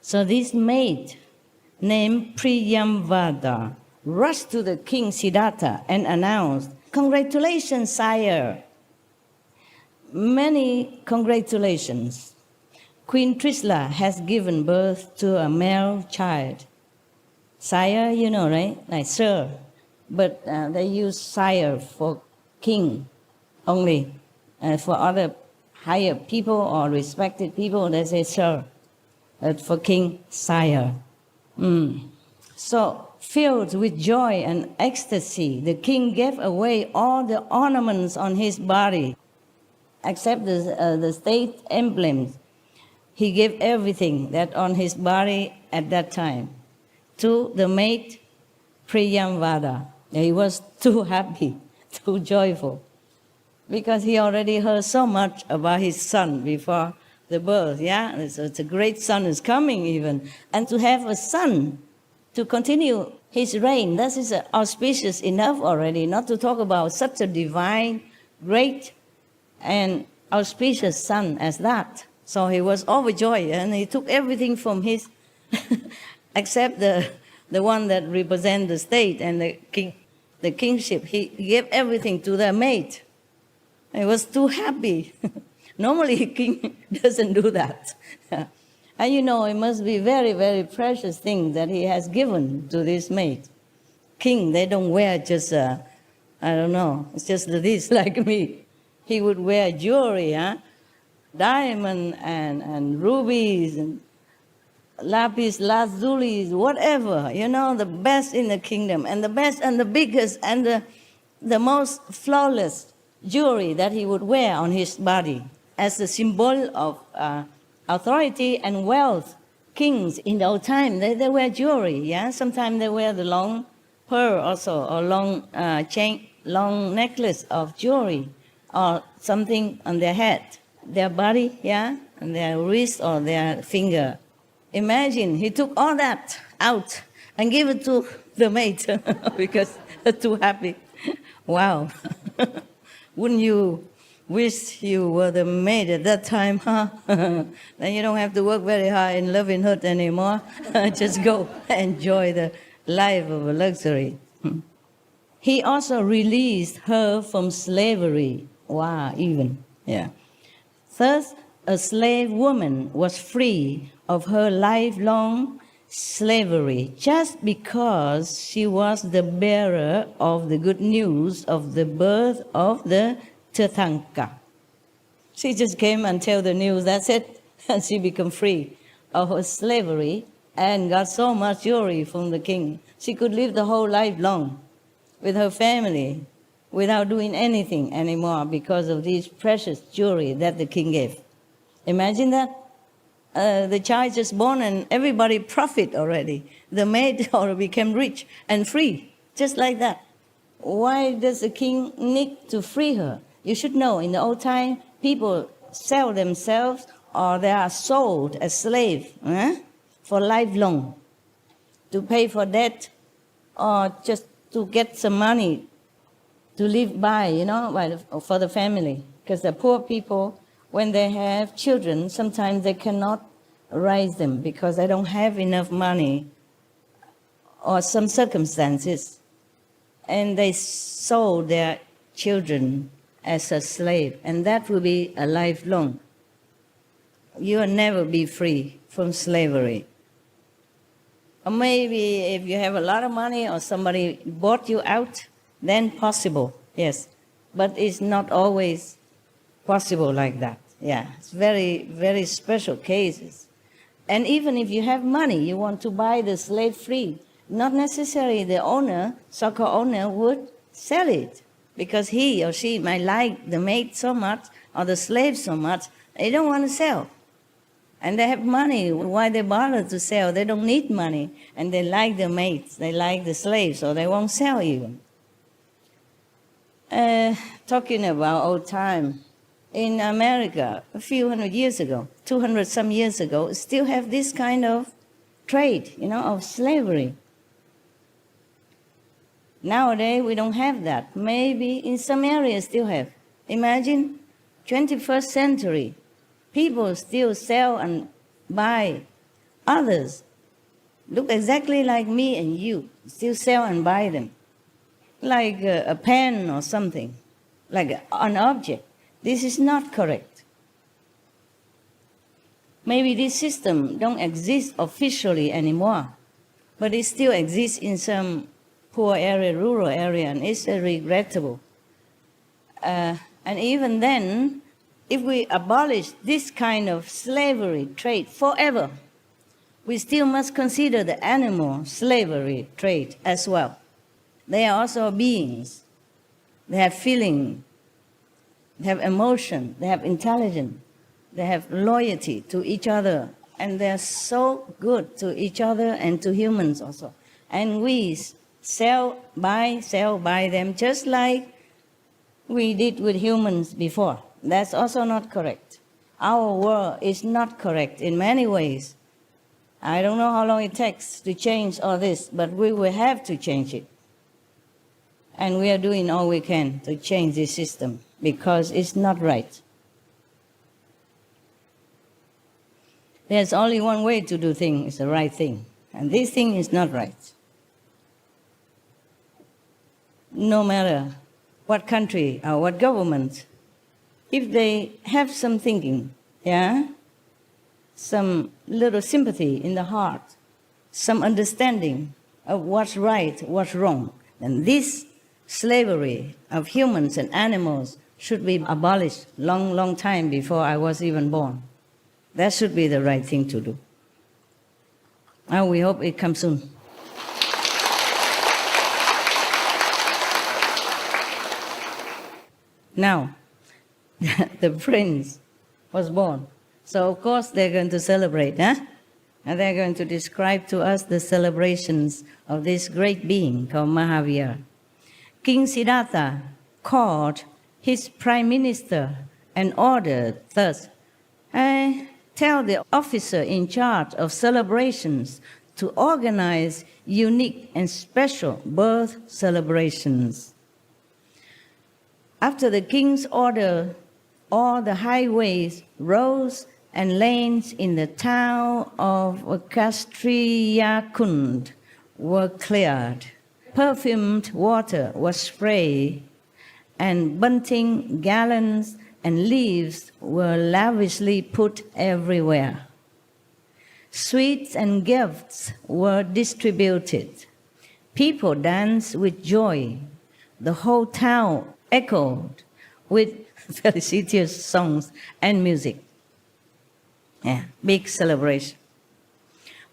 So this maid named Priyamvada rushed to the king Siddhartha and announced, "Congratulations, sire. Many congratulations. Queen Trisla has given birth to a male child." Sire, you know, right? Like sir. But they use sire for king only. For other higher people or respected people, they say sir. But for king, sire. So, filled with joy and ecstasy, the king gave away all the ornaments on his body, except the state emblems. He gave everything that on his body at that time to the maid Priyamvada. He was too happy, too joyful, because he already heard so much about his son before the birth. Yeah, it's a great son is coming even, and to have a son to continue his reign, that is auspicious enough already. Not to talk about such a divine, great, and auspicious son as that. So he was overjoyed, and he took everything from his, except the one that represents the state and the kingship. He gave everything to the maid. He was too happy. Normally, a king doesn't do that. And you know, it must be very, very precious thing that he has given to this maid. King, they don't wear just, I don't know, it's just this like me. He would wear jewelry, huh? Diamond and rubies and lapis lazulis, whatever, you know, the best in the kingdom, and the best and the biggest and the most flawless jewelry that he would wear on his body as a symbol of authority and wealth. Kings in the old time, they wear jewelry, yeah? Sometimes they wear the long pearl also, or long chain, long necklace of jewelry, or something on their head, their body, yeah? And their wrist or their finger. Imagine, he took all that out and gave it to the maid because they're too happy. Wow. Wouldn't you wish you were the maid at that time, huh? Then you don't have to work very hard in Loving Hut anymore. Just go enjoy the life of a luxury. He also released her from slavery. Wow, even, yeah. Thus, a slave woman was free of her lifelong slavery just because she was the bearer of the good news of the birth of the Tirthanka. She just came and tell the news, that's it, and she became free of her slavery and got so much jewelry from the king. She could live the whole life long with her family without doing anything anymore because of these precious jewelry that the king gave. Imagine that. The child just born and everybody profit already. The maid already became rich and free, just like that. Why does the king need to free her? You should know, in the old time, people sell themselves or they are sold as slaves for lifelong to pay for debt or just to get some money to live by, you know, for the family. Because the poor people, when they have children, sometimes they cannot raise them because they don't have enough money or some circumstances. And they sold their children as a slave. And that will be a lifelong. You will never be free from slavery. Or maybe if you have a lot of money or somebody bought you out, then possible, yes. But it's not always possible like that. Yeah, it's very, very special cases. And even if you have money, you want to buy the slave free, not necessarily the owner, so-called owner, would sell it because he or she might like the maid so much or the slave so much, they don't want to sell. And they have money. Why they bother to sell? They don't need money. And they like the maids, they like the slaves, so they won't sell even. Talking about old time, in America, a few hundred years ago, 200 some years ago, still have this kind of trade, you know, of slavery. Nowadays, we don't have that. Maybe in some areas still have. Imagine, 21st century, people still sell and buy Others look exactly like me and you, still sell and buy them, like a pen or something, like an object. This is not correct. Maybe this system don't exist officially anymore, but it still exists in some poor area, rural area, and it's regrettable. And even then, if we abolish this kind of slavery trade forever, we still must consider the animal slavery trade as well. They are also beings. They have feeling, they have emotion, they have intelligence, they have loyalty to each other, and they're so good to each other and to humans also. And we sell, buy them just like we did with humans before. That's also not correct. Our world is not correct in many ways. I don't know how long it takes to change all this, but we will have to change it. And we are doing all we can to change this system because it's not right. There's only one way to do things, it's the right thing. And this thing is not right. No matter what country or what government, if they have some thinking, some little sympathy in the heart, some understanding of what's right, what's wrong, then this slavery of humans and animals should be abolished long time before I was even born. That should be the right thing to do. Now we hope it comes soon. Now, the prince was born. So of course they're going to celebrate, And they're going to describe to us the celebrations of this great being called Mahavira. King Siddhartha called his prime minister and ordered thus, tell the officer in charge of celebrations to organize unique and special birth celebrations. After the king's order, all the highways, roads, and lanes in the town of Kastriyakund were cleared. Perfumed water was sprayed, and bunting, garlands, and leaves were lavishly put everywhere. Sweets and gifts were distributed. People danced with joy. The whole town echoed with felicitous songs and music. Big celebration.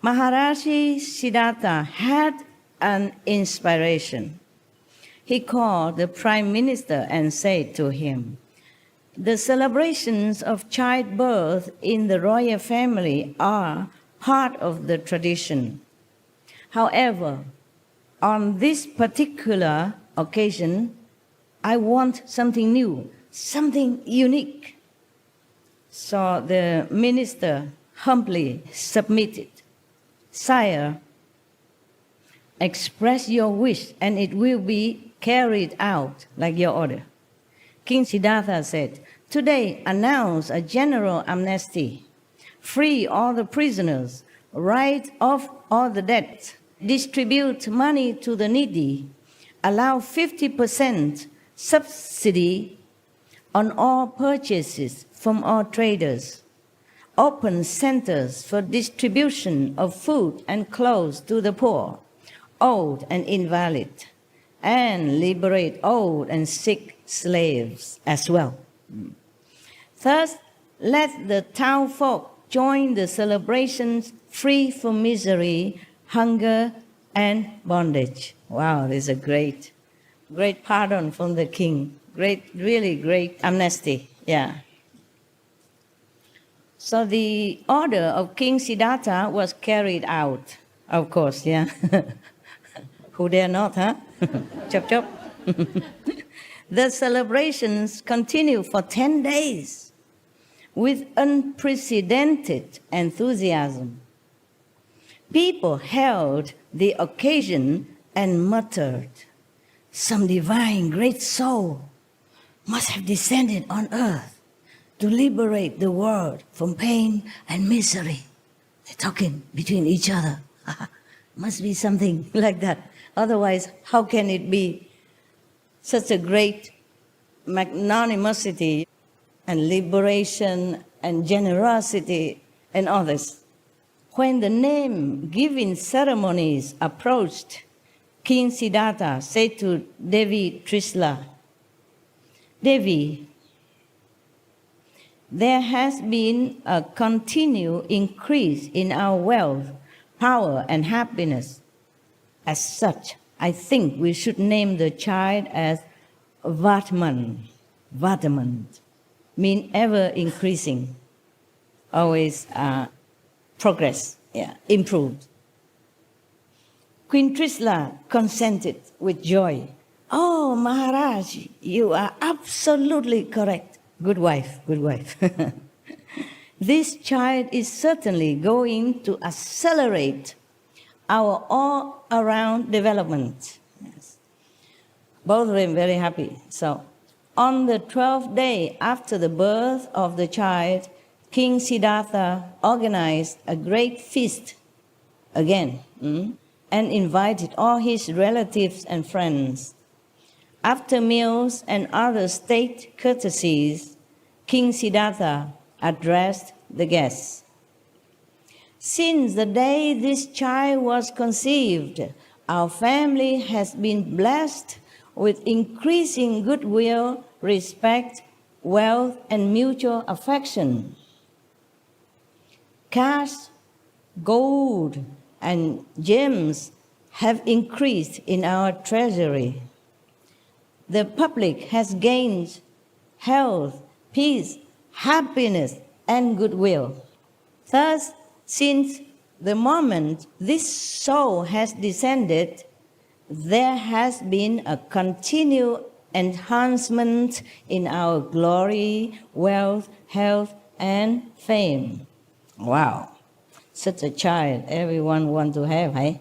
Maharaji Siddhartha had an inspiration. He called the prime minister and said to him, "The celebrations of childbirth in the royal family are part of the tradition. However, on this particular occasion, I want something new, something unique." So the minister humbly submitted, "Sire, express your wish and it will be carried out like your order." King Siddhartha said, "Today announce a general amnesty. Free all the prisoners, write off all the debts, distribute money to the needy, allow 50% subsidy on all purchases from all traders, open centers for distribution of food and clothes to the poor, old and invalid, and liberate old and sick slaves as well. Thus, let the town folk join the celebrations free from misery, hunger, and bondage." Wow, this is a great pardon from the king. Really great amnesty. So the order of King Siddhartha was carried out, of course, Who dare not, Chop chop. The celebrations continued for 10 days with unprecedented enthusiasm. People held the occasion and muttered, "Some divine great soul must have descended on earth to liberate the world from pain and misery." They're talking between each other. Must be something like that. Otherwise, how can it be such a great magnanimity and liberation and generosity and all this? When the name-giving ceremonies approached, King Siddhartha said to Devi Trisla, Devi, there has been a continued increase in our wealth, power, and happiness. As such, I think we should name the child as Vatman. Vatman means ever increasing, always progress, improved. Queen Trisla consented with joy. Oh, Maharaj, you are absolutely correct. Good wife, good wife. This child is certainly going to accelerate our all-around development. Yes. Both of them very happy. So, on the 12th day after the birth of the child, King Siddhartha organized a great feast again and invited all his relatives and friends. After meals and other state courtesies, King Siddhartha addressed the guests. Since the day this child was conceived, our family has been blessed with increasing goodwill, respect, wealth, and mutual affection. Cash, gold, and gems have increased in our treasury. The public has gained health, peace, happiness, and goodwill. Thus, since the moment this soul has descended, there has been a continued enhancement in our glory, wealth, health, and fame. Wow, such a child everyone wants to have, eh?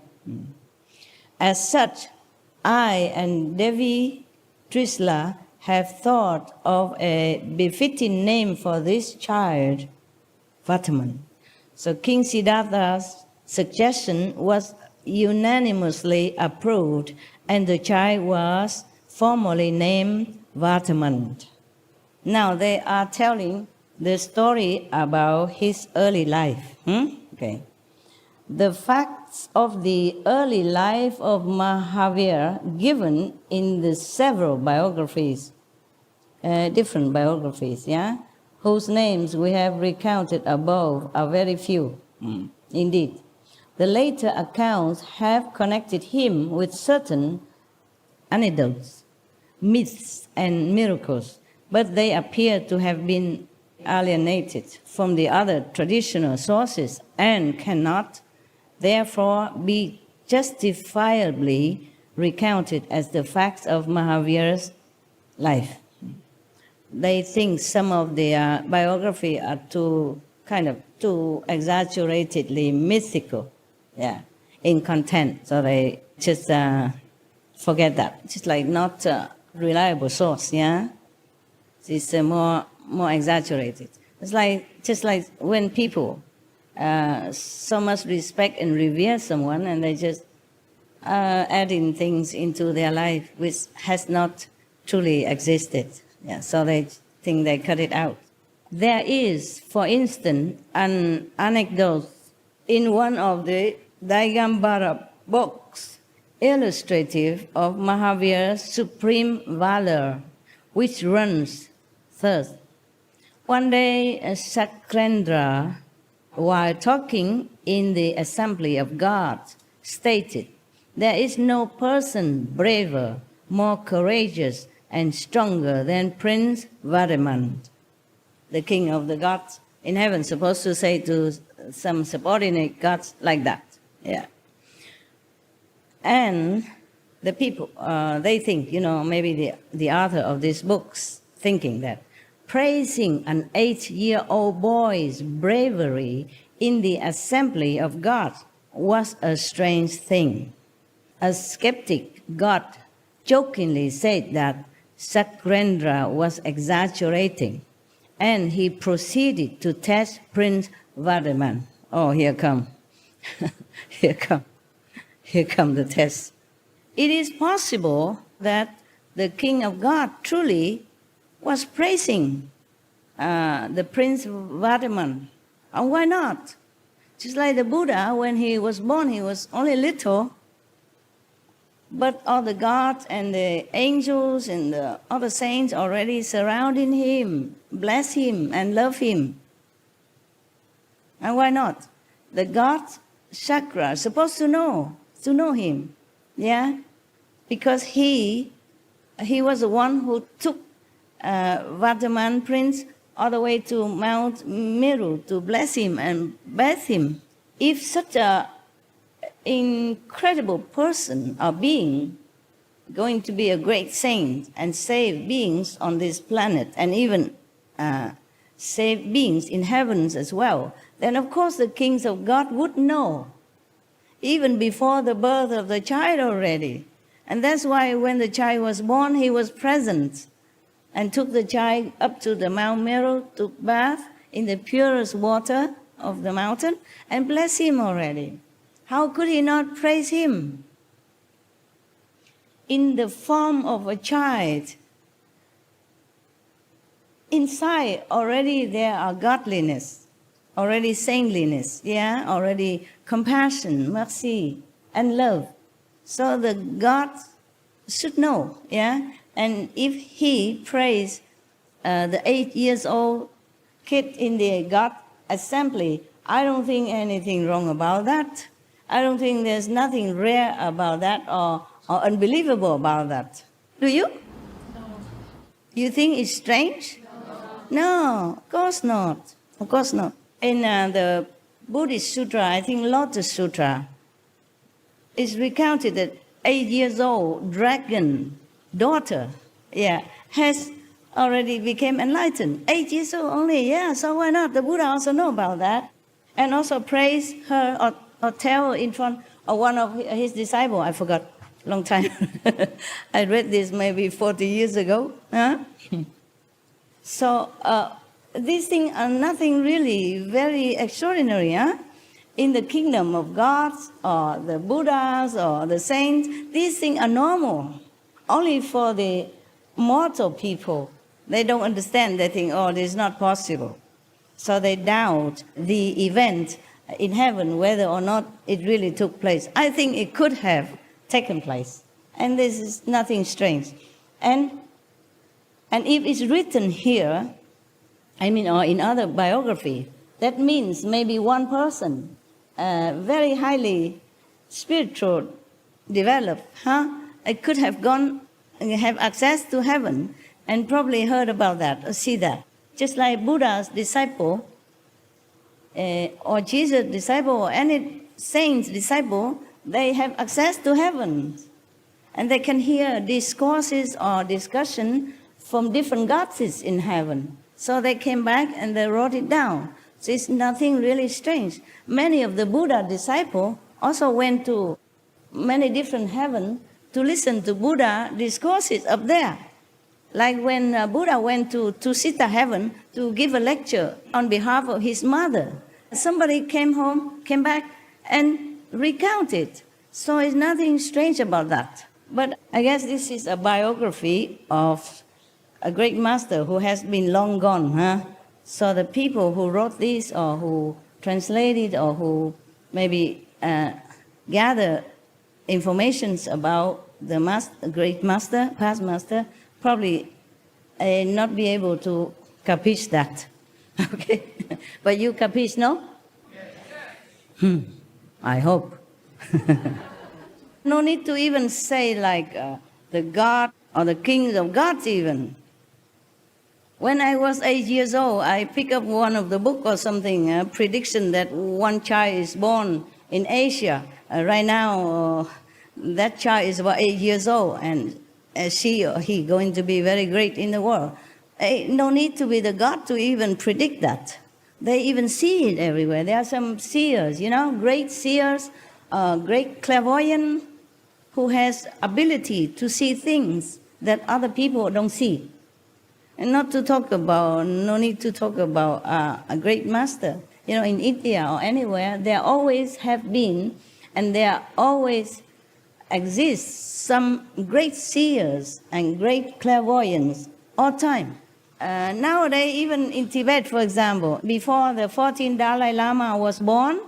As such, I and Devi Trisla have thought of a befitting name for this child, Vataman. So King Siddhartha's suggestion was unanimously approved, and the child was formally named Vataman. Now they are telling the story about his early life. Okay. The facts of the early life of Mahavira given in the several biographies, different biographies, whose names we have recounted above are very few. Indeed. The later accounts have connected him with certain anecdotes, myths, and miracles, but they appear to have been alienated from the other traditional sources and cannot, therefore, be justifiably recounted as the facts of Mahavira's life. They think some of their biography are too exaggeratedly mythical, in content. So they just forget that. Just like not a reliable source, It's more exaggerated. It's just like when people so much respect and revere someone, and they just adding things into their life which has not truly existed. So they think they cut it out. There is, for instance, an anecdote in one of the Digambara books illustrative of Mahavira's supreme valor, which runs thus. One day, Sakrendra, while talking in the assembly of gods, stated, "There is no person braver, more courageous, and stronger than Prince Vadaman." The king of the gods in heaven, supposed to say to some subordinate gods like that. And the people, they think, maybe the author of these books thinking that praising an 8-year-old boy's bravery in the assembly of God was a strange thing. A skeptic god jokingly said that Sakrendra was exaggerating, and he proceeded to test Prince Vadaman. Oh, here come. here come. Here come the test. It is possible that the king of God truly was praising the Prince Vardhaman. And why not? Just like the Buddha, when he was born, he was only little, but all the gods and the angels and the other saints already surrounding him, bless him and love him. And why not? The god Chakra is supposed to know him, yeah? Because he was the one who took Vardhaman Prince all the way to Mount Meru to bless him and bathe him. If such a incredible person or being going to be a great saint and save beings on this planet and even save beings in heavens as well, then of course the kings of God would know, even before the birth of the child already. And that's why when the child was born, he was present and took the child up to the Mount Meru to bath in the purest water of the mountain and bless him already. How could he not praise him? In the form of a child, inside already there are godliness, already saintliness, yeah, already compassion, mercy, and love. So the God should know, yeah. And if he praised the 8 years old kid in the God assembly, I don't think anything wrong about that. I don't think there's nothing rare about that or unbelievable about that. Do you? No. You think it's strange? No, of course not. Of course not. In the Buddhist Sutra, I think Lotus Sutra, it's recounted that 8 years old dragon daughter, yeah, has already become enlightened. 8 years old only, yeah, so why not? The Buddha also know about that. And also praise her or tell in front of one of his disciples, I forgot, long time. I read this maybe 40 years ago. Huh? So these things are nothing really very extraordinary. Huh? In the kingdom of gods or the Buddhas or the saints, these things are normal. Only for the mortal people, they don't understand. They think, oh, this is not possible. So they doubt the event in heaven, whether or not it really took place. I think it could have taken place. And this is nothing strange. And if it's written here, or in other biography, that means maybe one person, very highly spiritual, developed, it could have gone and have access to heaven and probably heard about that or see that. Just like Buddha's disciple or Jesus' disciple or any saint's disciple, they have access to heaven. And they can hear discourses or discussion from different gods in heaven. So they came back and they wrote it down. So it's nothing really strange. Many of the Buddha disciples also went to many different heavens to listen to Buddha discourses up there. Like when Buddha went to Tusita heaven to give a lecture on behalf of his mother. Somebody came back and recounted. So it's nothing strange about that. But I guess this is a biography of a great master who has been long gone. Huh? So the people who wrote this or who translated or who maybe gather informations about the great master, past master, probably not be able to capiche that. Okay? But you capiche, no? Yes. I hope. No need to even say like the God or the kings of gods even. When I was 8 years old, I picked up one of the book or something, a prediction that one child is born in Asia. Right now, that child is about 8 years old, and she or he going to be very great in the world. No need to be the God to even predict that. They even see it everywhere. There are some seers, great seers, great clairvoyant who has ability to see things that other people don't see. And no need to talk about a great master. in India or anywhere, there always have been, and there always exists some great seers and great clairvoyants all time. Nowadays, even in Tibet, for example, before the 14th Dalai Lama was born,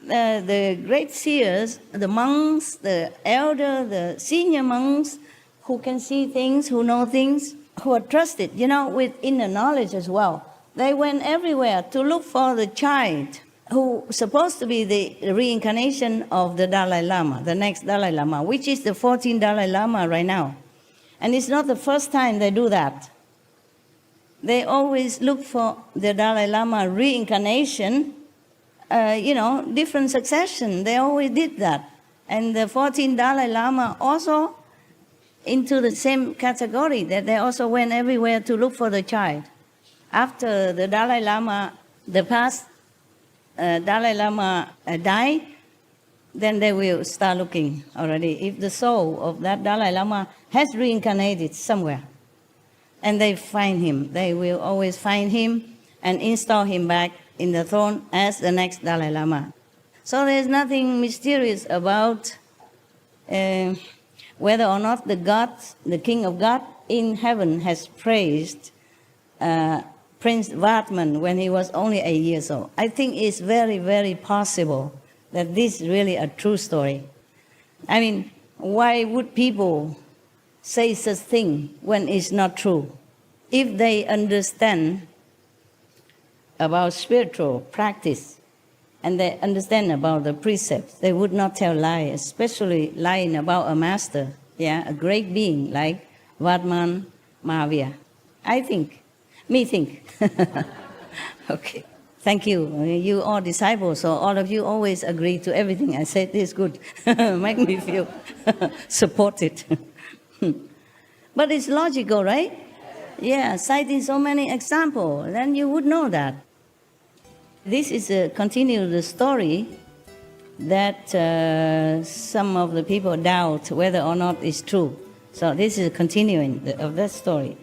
the great seers, the monks, the elder, the senior monks, who can see things, who know things, who are trusted, with inner knowledge as well. They went everywhere to look for the child who is supposed to be the reincarnation of the Dalai Lama, the next Dalai Lama, which is the 14th Dalai Lama right now. And it's not the first time they do that. They always look for the Dalai Lama reincarnation, different succession. They always did that. And the 14th Dalai Lama also into the same category, that they also went everywhere to look for the child. After the Dalai Lama, the past Dalai Lama died, then they will start looking already. If the soul of that Dalai Lama has reincarnated somewhere, and they find him, they will always find him and install him back in the throne as the next Dalai Lama. So there's nothing mysterious about whether or not the God, the King of God in heaven, has praised Prince Vartman when he was only 8 years old. I think it's very, very possible that this is really a true story. I mean, why would people say such thing when it's not true? If they understand about spiritual practice and they understand about the precepts, they would not tell lies, especially lying about a master, a great being like Vartman Mahavira. I think. Me think. Okay. Thank you. You are disciples, so all of you always agree to everything I said. This is good. Make me feel supported. But it's logical, right? Yeah, citing so many examples, then you would know that. This is a continued story that some of the people doubt whether or not it's true. So this is a continuing of that story.